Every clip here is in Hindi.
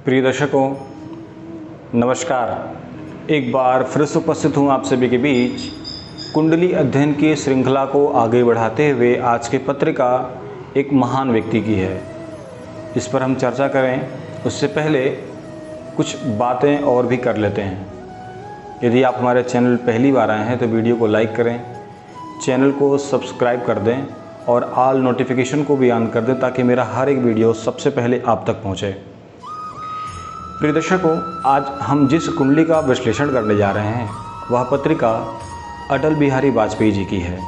प्रिय दर्शकों नमस्कार। एक बार फिर से उपस्थित हूँ आप सभी के बीच कुंडली अध्ययन की श्रृंखला को आगे बढ़ाते हुए। आज की पत्रिका एक महान व्यक्ति की है, इस पर हम चर्चा करें उससे पहले कुछ बातें और भी कर लेते हैं। यदि आप हमारे चैनल पहली बार आए हैं तो वीडियो को लाइक करें, चैनल को सब्सक्राइब कर दें और ऑल नोटिफिकेशन को भी ऑन कर दें ताकि मेरा हर एक वीडियो सबसे पहले आप तक पहुंचे। प्रिय दर्शकों, आज हम जिस कुंडली का विश्लेषण करने जा रहे हैं वह पत्रिका अटल बिहारी वाजपेयी जी की है।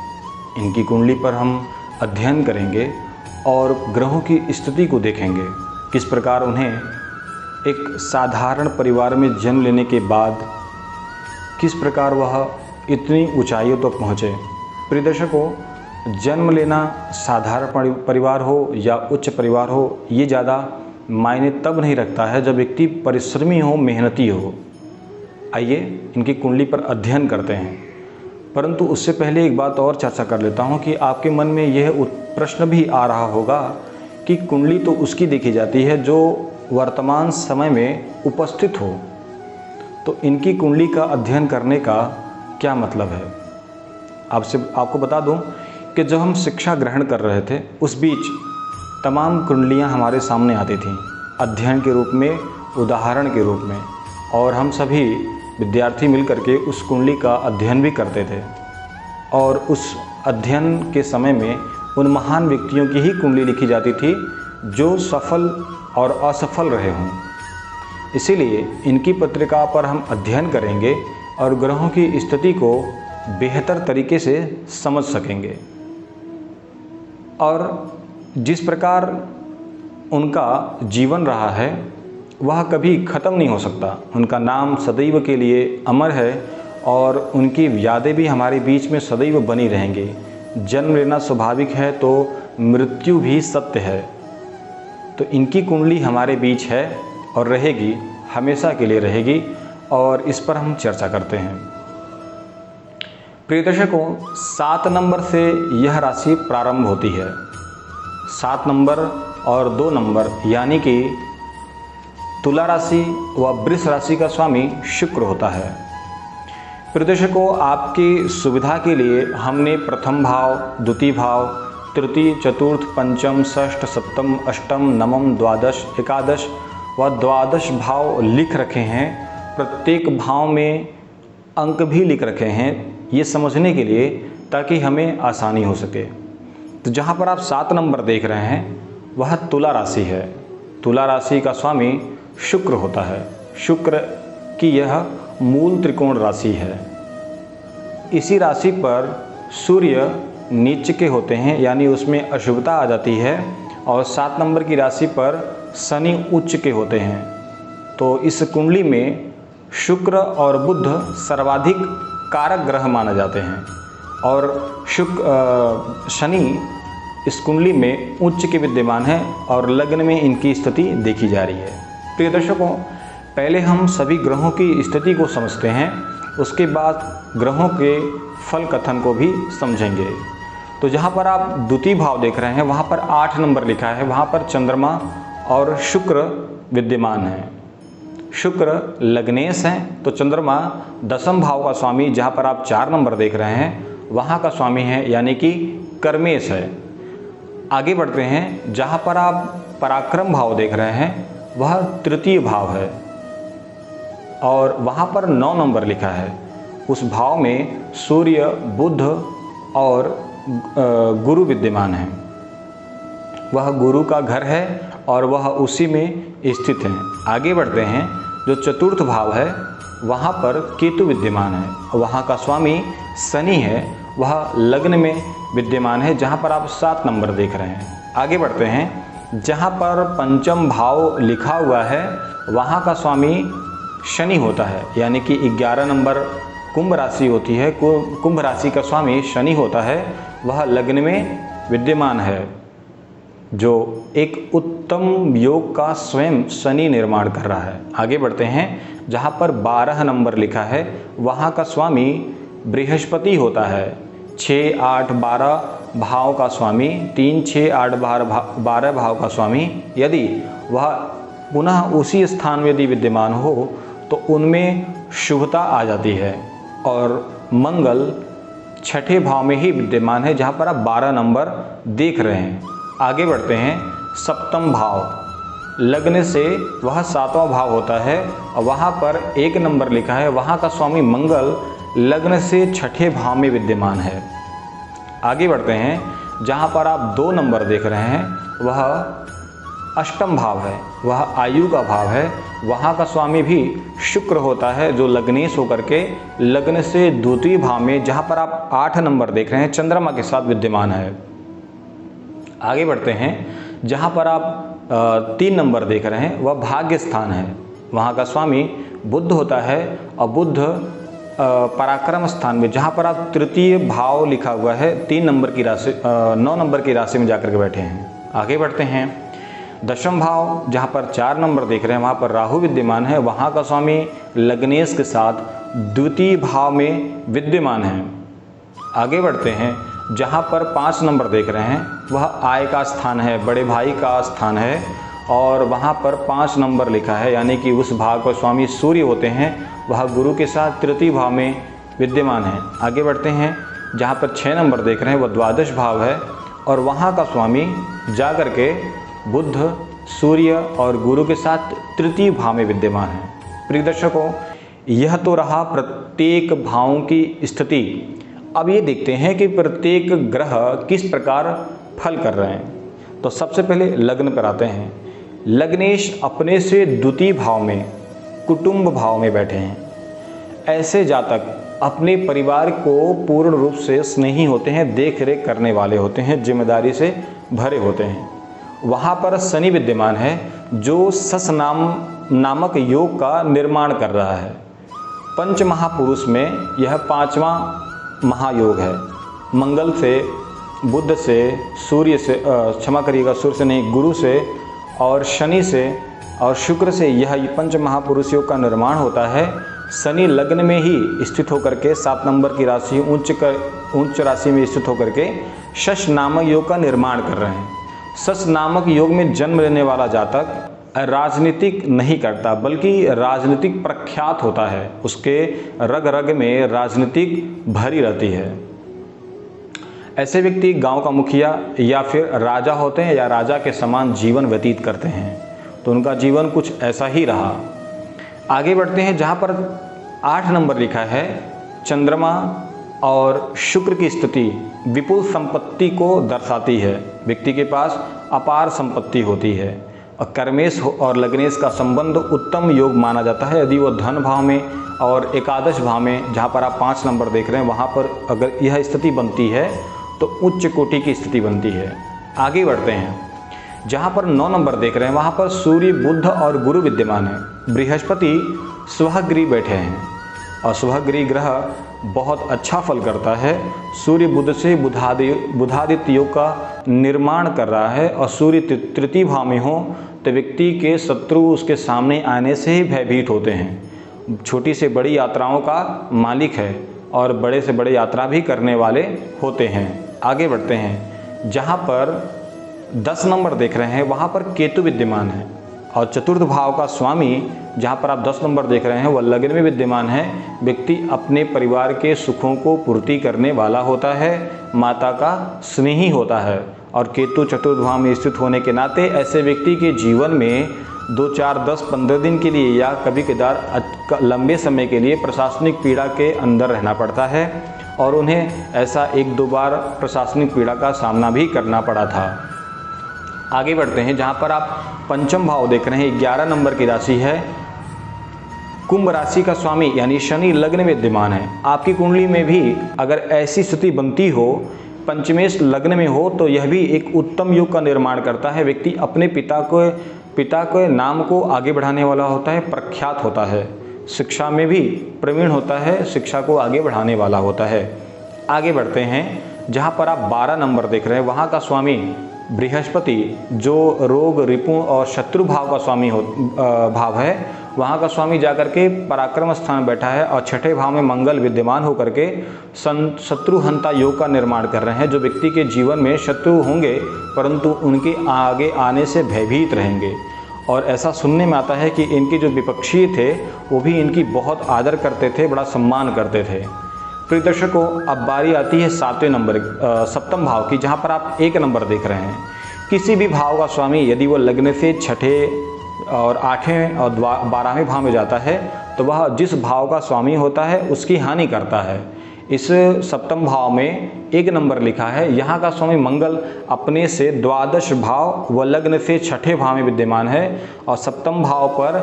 इनकी कुंडली पर हम अध्ययन करेंगे और ग्रहों की स्थिति को देखेंगे, किस प्रकार उन्हें एक साधारण परिवार में जन्म लेने के बाद किस प्रकार वह इतनी ऊंचाइयों तक पहुँचे। प्रिय दर्शकों, जन्म लेना साधारण परिवार हो या उच्च परिवार हो, ये ज़्यादा मायने तब नहीं रखता है जब व्यक्ति परिश्रमी हो, मेहनती हो। आइए इनकी कुंडली पर अध्ययन करते हैं, परंतु उससे पहले एक बात और चर्चा कर लेता हूं कि आपके मन में यह प्रश्न भी आ रहा होगा कि कुंडली तो उसकी देखी जाती है जो वर्तमान समय में उपस्थित हो, तो इनकी कुंडली का अध्ययन करने का क्या मतलब है। आपको बता दूं कि जब हम शिक्षा ग्रहण कर रहे थे उस बीच तमाम कुंडलियां हमारे सामने आती थीं, अध्ययन के रूप में, उदाहरण के रूप में, और हम सभी विद्यार्थी मिलकर के उस कुंडली का अध्ययन भी करते थे। और उस अध्ययन के समय में उन महान व्यक्तियों की ही कुंडली लिखी जाती थी जो सफल और असफल रहे हों। इसीलिए इनकी पत्रिका पर हम अध्ययन करेंगे और ग्रहों की स्थिति को बेहतर तरीके से समझ सकेंगे। और जिस प्रकार उनका जीवन रहा है वह कभी ख़त्म नहीं हो सकता। उनका नाम सदैव के लिए अमर है और उनकी यादें भी हमारे बीच में सदैव बनी रहेंगी। जन्म लेना स्वाभाविक है तो मृत्यु भी सत्य है। तो इनकी कुंडली हमारे बीच है और रहेगी, हमेशा के लिए रहेगी, और इस पर हम चर्चा करते हैं। प्रिय दर्शकों, 7 नंबर से यह राशि प्रारंभ होती है। 7 नंबर और 2 नंबर यानी कि तुला राशि व वृष राशि का स्वामी शुक्र होता है। प्रिय दर्शकों, आपकी सुविधा के लिए हमने प्रथम भाव, द्वितीय भाव, तृतीय, चतुर्थ, पंचम, षष्ठ, सप्तम, अष्टम, नवम, द्वादश, एकादश व द्वादश भाव लिख रखे हैं। प्रत्येक भाव में अंक भी लिख रखे हैं, ये समझने के लिए ताकि हमें आसानी हो सके। तो जहाँ पर आप 7 नंबर देख रहे हैं वह तुला राशि है। तुला राशि का स्वामी शुक्र होता है। शुक्र की यह मूल त्रिकोण राशि है। इसी राशि पर सूर्य नीच के होते हैं, यानी उसमें अशुभता आ जाती है, और 7 नंबर की राशि पर शनि उच्च के होते हैं। तो इस कुंडली में शुक्र और बुध सर्वाधिक कारक ग्रह माने जाते हैं, और शनि इस कुंडली में उच्च के विद्यमान है और लग्न में इनकी स्थिति देखी जा रही है। प्रिय दर्शकों, पहले हम सभी ग्रहों की स्थिति को समझते हैं, उसके बाद ग्रहों के फल कथन को भी समझेंगे। तो जहाँ पर आप द्वितीय भाव देख रहे हैं वहाँ पर 8 नंबर लिखा है, वहाँ पर चंद्रमा और शुक्र विद्यमान है। शुक्र लग्नेश हैं, तो चंद्रमा 10वें भाव का स्वामी, जहाँ पर आप 4 नंबर देख रहे हैं वहाँ का स्वामी है, यानी कि कर्मेश है। आगे बढ़ते हैं, जहाँ पर आप पराक्रम भाव देख रहे हैं वह तृतीय भाव है और वहाँ पर 9 नंबर लिखा है। उस भाव में सूर्य, बुध और गुरु विद्यमान है। वह गुरु का घर है और वह उसी में स्थित है। आगे बढ़ते हैं, जो चतुर्थ भाव है वहाँ पर केतु विद्यमान है, वहाँ का स्वामी शनि है, वह लग्न में विद्यमान है, जहाँ पर आप 7 नंबर देख रहे हैं। आगे बढ़ते हैं, जहाँ पर पंचम भाव लिखा हुआ है वहाँ का स्वामी शनि होता है, यानी कि 11 नंबर कुंभ राशि होती है। कुंभ राशि का स्वामी शनि होता है, वह लग्न में विद्यमान है, जो एक उत्तम योग का स्वयं शनि निर्माण कर रहा है। आगे बढ़ते हैं, जहाँ पर 12 नंबर लिखा है वहाँ का स्वामी बृहस्पति होता है। 6, 8, 12 भाव का स्वामी, 3, 6, 8, 12 भाव का स्वामी। यदि वह पुनः उसी स्थान में यदि विद्यमान हो तो उनमें शुभता आ जाती है। और मंगल छठे भाव में ही विद्यमान है, जहाँ पर आप 12 नंबर देख रहे हैं। आगे बढ़ते हैं। सप्तम भाव, लग्न से वह 7वां भाव होता है और वहाँ पर 1 नंबर लिखा है। वहाँ का स्वामी मंगल लग्न से छठे भाव में विद्यमान है। आगे बढ़ते हैं। जहाँ पर आप 2 नंबर देख रहे हैं वह अष्टम भाव है, वह आयु का भाव है। वहाँ का स्वामी भी शुक्र होता है, जो लग्नेश होकर के लग्न से द्वितीय भाव में, जहाँ पर आप 8 नंबर देख रहे हैं, चंद्रमा के साथ विद्यमान है। आगे बढ़ते हैं। जहाँ पर आप 3 नंबर देख रहे हैं वह भाग्य स्थान है। वहाँ का स्वामी बुध होता है और बुध पराक्रम स्थान में, जहाँ पर आप तृतीय भाव लिखा हुआ है, 3 नंबर की राशि 9 नंबर की राशि में जाकर के बैठे हैं। आगे बढ़ते हैं। दशम भाव, जहाँ पर 4 नंबर देख रहे हैं, वहाँ पर राहु विद्यमान है। वहाँ का स्वामी लग्नेश के साथ द्वितीय भाव में विद्यमान है। आगे बढ़ते हैं। जहाँ पर 5 नंबर देख रहे हैं वह आय का स्थान है, बड़े भाई का स्थान है और वहाँ पर 5 नंबर लिखा है, यानी कि उस भाव का स्वामी सूर्य होते हैं। वह गुरु के साथ तृतीय भाव में विद्यमान है। आगे बढ़ते हैं। जहाँ पर 6 नंबर देख रहे हैं वह द्वादश भाव है और वहाँ का स्वामी जा कर के बुध, सूर्य और गुरु के साथ तृतीय भाव में विद्यमान है। प्रिय दर्शकों, यह तो रहा प्रत्येक भावों की स्थिति। अब ये देखते हैं कि प्रत्येक ग्रह किस प्रकार फल कर रहे हैं। तो सबसे पहले लग्न पर आते हैं। लग्नेश अपने से द्वितीय भाव में, कुटुंब भाव में बैठे हैं। ऐसे जातक अपने परिवार को पूर्ण रूप से स्नेही होते हैं, देख रेख करने वाले होते हैं, जिम्मेदारी से भरे होते हैं। वहाँ पर शनि विद्यमान है, जो सस नामक योग का निर्माण कर रहा है। पंच महापुरुष में यह 5वां महायोग है। मंगल से, बुध से, सूर्य से, क्षमा करिएगा, सूर्य से नहीं, गुरु से और शनि से और शुक्र से यह पंच महापुरुष योग का निर्माण होता है। शनि लग्न में ही स्थित होकर के 7 नंबर की राशि उच्च राशि में स्थित होकर के शश नामक योग का निर्माण कर रहे हैं। शश नामक योग में जन्म लेने वाला जातक राजनीतिक नहीं करता, बल्कि राजनीतिक प्रख्यात होता है। उसके रग रग में राजनीतिक भरी रहती है। ऐसे व्यक्ति गांव का मुखिया या फिर राजा होते हैं या राजा के समान जीवन व्यतीत करते हैं। तो उनका जीवन कुछ ऐसा ही रहा। आगे बढ़ते हैं। जहाँ पर 8 नंबर लिखा है, चंद्रमा और शुक्र की स्थिति विपुल संपत्ति को दर्शाती है। व्यक्ति के पास अपार संपत्ति होती है और कर्मेश और लग्नेश का संबंध उत्तम योग माना जाता है। यदि वो धन भाव में और एकादश भाव में, जहाँ पर आप 5 नंबर देख रहे हैं, वहाँ पर अगर यह स्थिति बनती है तो उच्च कोटि की स्थिति बनती है। आगे बढ़ते हैं। जहाँ पर 9 नंबर देख रहे हैं वहाँ पर सूर्य, बुध और गुरु विद्यमान है। बृहस्पति स्वगृह बैठे हैं और स्वगृह ग्रह बहुत अच्छा फल करता है। सूर्य बुध से बुधादित्य योग का निर्माण कर रहा है और सूर्य तृतीय भाव में हो तो व्यक्ति के शत्रु उसके सामने आने से ही भयभीत होते हैं। छोटी से बड़ी यात्राओं का मालिक है और बड़े से बड़े यात्रा भी करने वाले होते हैं। आगे बढ़ते हैं। जहाँ पर 10 नंबर देख रहे हैं वहाँ पर केतु विद्यमान है और चतुर्थ भाव का स्वामी, जहाँ पर आप 10 नंबर देख रहे हैं, वह लग्न में विद्यमान है। व्यक्ति अपने परिवार के सुखों को पूर्ति करने वाला होता है, माता का स्नेही होता है और केतु चतुर्थ भाव में स्थित होने के नाते ऐसे व्यक्ति के जीवन में 2, 4, 10, 15 दिन के लिए या कभी कभार लंबे समय के लिए प्रशासनिक पीड़ा के अंदर रहना पड़ता है और उन्हें ऐसा 1-2 बार प्रशासनिक पीड़ा का सामना भी करना पड़ा था। आगे बढ़ते हैं। जहाँ पर आप पंचम भाव देख रहे हैं, 11 नंबर की राशि है। कुंभ राशि का स्वामी यानी शनि लग्न में विद्यमान है। आपकी कुंडली में भी अगर ऐसी स्थिति बनती हो, पंचमेश लग्न में हो, तो यह भी एक उत्तम योग का निर्माण करता है। व्यक्ति अपने पिता के नाम को आगे बढ़ाने वाला होता है, प्रख्यात होता है, शिक्षा में भी प्रवीण होता है, शिक्षा को आगे बढ़ाने वाला होता है। आगे बढ़ते हैं। जहाँ पर आप 12 नंबर देख रहे हैं वहाँ का स्वामी बृहस्पति, जो रोग, रिपु और शत्रु भाव का स्वामी भाव है, वहाँ का स्वामी जाकर के पराक्रम स्थान बैठा है और छठे भाव में मंगल विद्यमान होकर के शत्रुहंता योग का निर्माण कर रहे हैं। जो व्यक्ति के जीवन में शत्रु होंगे परंतु उनके आगे आने से भयभीत रहेंगे और ऐसा सुनने में आता है कि इनके जो विपक्षी थे वो भी इनकी बहुत आदर करते थे, बड़ा सम्मान करते थे। प्रिय दर्शकों, अब बारी आती है सप्तम भाव की, जहाँ पर आप 1 नंबर देख रहे हैं। किसी भी भाव का स्वामी यदि वो लग्न से छठे और 8वें और 12वें भाव में जाता है तो वह जिस भाव का स्वामी होता है उसकी हानि करता है। इस सप्तम भाव में 1 नंबर लिखा है। यहाँ का स्वामी मंगल अपने से द्वादश भाव व लग्न से छठे भाव में विद्यमान है और सप्तम भाव पर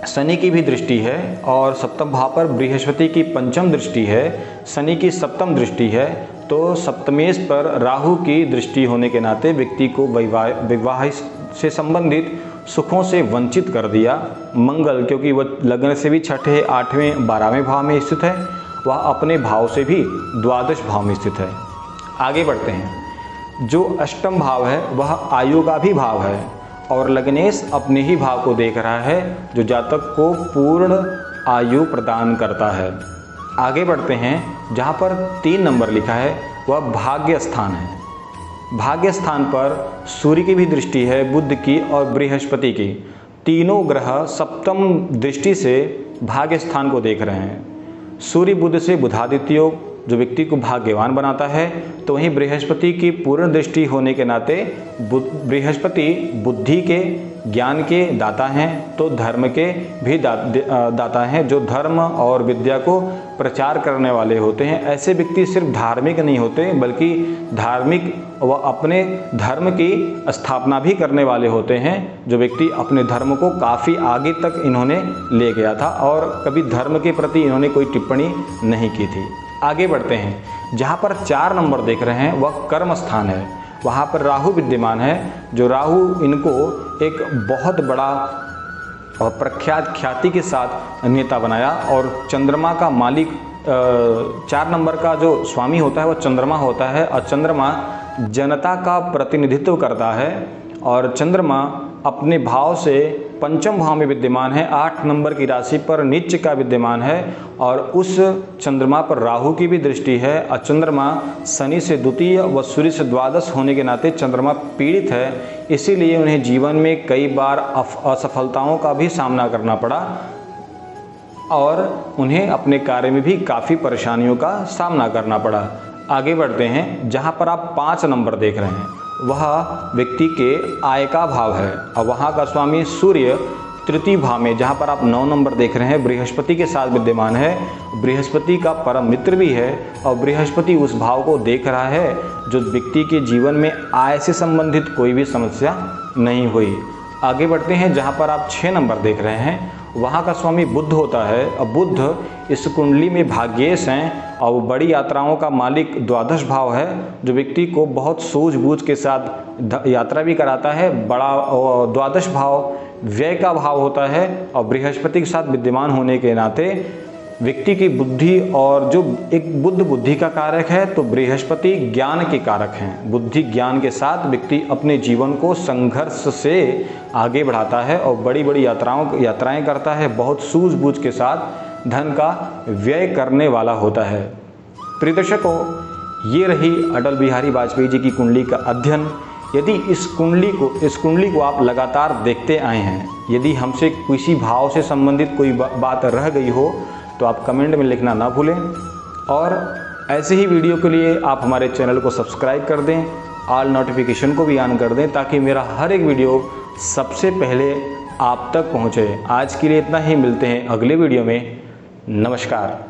शनि की भी दृष्टि है और सप्तम भाव पर बृहस्पति की पंचम दृष्टि है, शनि की सप्तम दृष्टि है। तो सप्तमेश पर राहु की दृष्टि होने के नाते व्यक्ति को विवाह से संबंधित सुखों से वंचित कर दिया मंगल, क्योंकि वह लग्न से भी छठे 8वें 12वें भाव में स्थित है, वह अपने भाव से भी द्वादश भाव में स्थित है। आगे बढ़ते हैं। जो अष्टम भाव है वह आयु का भी भाव है और लग्नेश अपने ही भाव को देख रहा है जो जातक को पूर्ण आयु प्रदान करता है। आगे बढ़ते हैं। जहाँ पर 3 नंबर लिखा है वह भाग्य स्थान है। भाग्य स्थान पर सूर्य की भी दृष्टि है, बुध की और बृहस्पति की। तीनों ग्रह सप्तम दृष्टि से भाग्य स्थान को देख रहे हैं। सूर्य बुध से बुधादित्य योग जो व्यक्ति को भाग्यवान बनाता है, तो वहीं बृहस्पति की पूर्ण दृष्टि होने के नाते बृहस्पति बुद्धि के, ज्ञान के दाता हैं, तो धर्म के भी दाता हैं, जो धर्म और विद्या को प्रचार करने वाले होते हैं। ऐसे व्यक्ति सिर्फ धार्मिक नहीं होते बल्कि धार्मिक व अपने धर्म की स्थापना भी करने वाले होते हैं। जो व्यक्ति अपने धर्म को काफ़ी आगे तक इन्होंने ले गया था और कभी धर्म के प्रति इन्होंने कोई टिप्पणी नहीं की थी। आगे बढ़ते हैं। जहाँ पर 4 नंबर देख रहे हैं वह कर्म स्थान है। वहाँ पर राहु विद्यमान है। जो राहु इनको एक बहुत बड़ा और प्रख्यात ख्याति के साथ नेता बनाया और चंद्रमा का मालिक 4 नंबर का जो स्वामी होता है वह चंद्रमा होता है और चंद्रमा जनता का प्रतिनिधित्व करता है और चंद्रमा अपने भाव से पंचम भाव में विद्यमान है, 8 नंबर की राशि पर नीच का विद्यमान है और उस चंद्रमा पर राहु की भी दृष्टि है और चंद्रमा शनि से द्वितीय व सूर्य से द्वादश होने के नाते चंद्रमा पीड़ित है। इसीलिए उन्हें जीवन में कई बार असफलताओं का भी सामना करना पड़ा और उन्हें अपने कार्य में भी काफ़ी परेशानियों का सामना करना पड़ा। आगे बढ़ते हैं। जहाँ पर आप 5 नंबर देख रहे हैं वह व्यक्ति के आय का भाव है और वहाँ का स्वामी सूर्य तृतीय भाव में, जहाँ पर आप 9 नंबर देख रहे हैं, बृहस्पति के साथ विद्यमान है। बृहस्पति का परम मित्र भी है और बृहस्पति उस भाव को देख रहा है जो व्यक्ति के जीवन में आय से संबंधित कोई भी समस्या नहीं हुई। आगे बढ़ते हैं। जहाँ पर आप 6 नंबर देख रहे हैं वहाँ का स्वामी बुध होता है और बुध इस कुंडली में भाग्येश हैं और वो बड़ी यात्राओं का मालिक द्वादश भाव है, जो व्यक्ति को बहुत सूझबूझ के साथ यात्रा भी कराता है। बड़ा द्वादश भाव व्यय का भाव होता है और बृहस्पति के साथ विद्यमान होने के नाते व्यक्ति की बुद्धि, और जो एक बुध बुद्धि का कारक है तो बृहस्पति ज्ञान के कारक हैं। बुद्धि ज्ञान के साथ व्यक्ति अपने जीवन को संघर्ष से आगे बढ़ाता है और बड़ी बड़ी यात्राएं करता है। बहुत सूझबूझ के साथ धन का व्यय करने वाला होता है। प्रिय दर्शकों, ये रही अटल बिहारी वाजपेयी जी की कुंडली का अध्ययन। यदि इस कुंडली को आप लगातार देखते आए हैं, यदि हमसे किसी भाव से संबंधित कोई बात रह गई हो तो आप कमेंट में लिखना ना भूलें और ऐसे ही वीडियो के लिए आप हमारे चैनल को सब्सक्राइब कर दें, ऑल नोटिफिकेशन को भी ऑन कर दें ताकि मेरा हर एक वीडियो सबसे पहले आप तक पहुंचे। आज के लिए इतना ही, मिलते हैं अगले वीडियो में। नमस्कार।